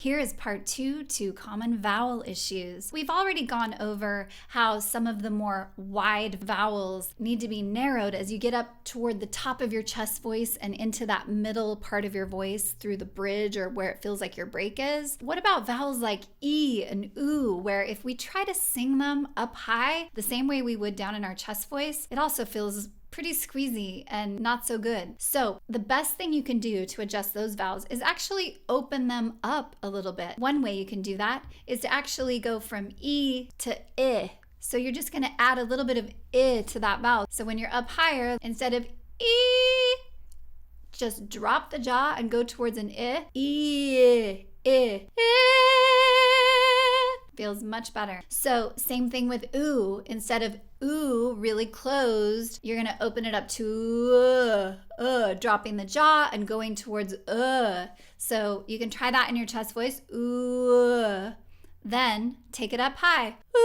Here is part 2 to common vowel issues. We've already gone over how some of the more wide vowels need to be narrowed as you get up toward the top of your chest voice and into that middle part of your voice through the bridge or where it feels like your break is. What about vowels like E and oo, where if we try to sing them up high, the same way we would down in our chest voice, it also feels pretty squeezy and not so good. So the best thing you can do to adjust those vowels is actually open them up a little bit. One way you can do that is to actually go from E to I. So you're just going to add a little bit of I to that vowel. So when you're up higher, instead of E, just drop the jaw and go towards an I. I. Feels much better. So same thing with oo. Instead of ooh, really closed, you're gonna open it up to dropping the jaw and going towards So you can try that in your chest voice. Ooh. Then take it up high. Ooh.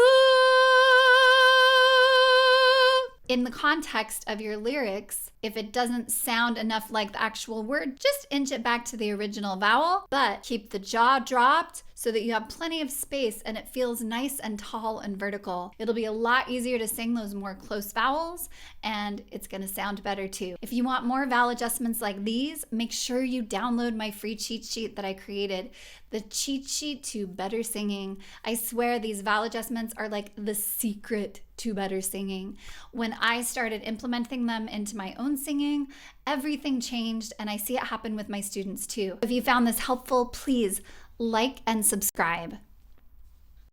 In the context of your lyrics, if it doesn't sound enough like the actual word, just inch it back to the original vowel, but keep the jaw dropped so that you have plenty of space and it feels nice and tall and vertical. It'll be a lot easier to sing those more close vowels, and it's gonna sound better too. If you want more vowel adjustments like these, make sure you download my free cheat sheet that I created, the cheat sheet to better singing. I swear these vowel adjustments are like the secret to better singing. When I started implementing them into my own singing, everything changed, and I see it happen with my students too. If you found this helpful, please like and subscribe.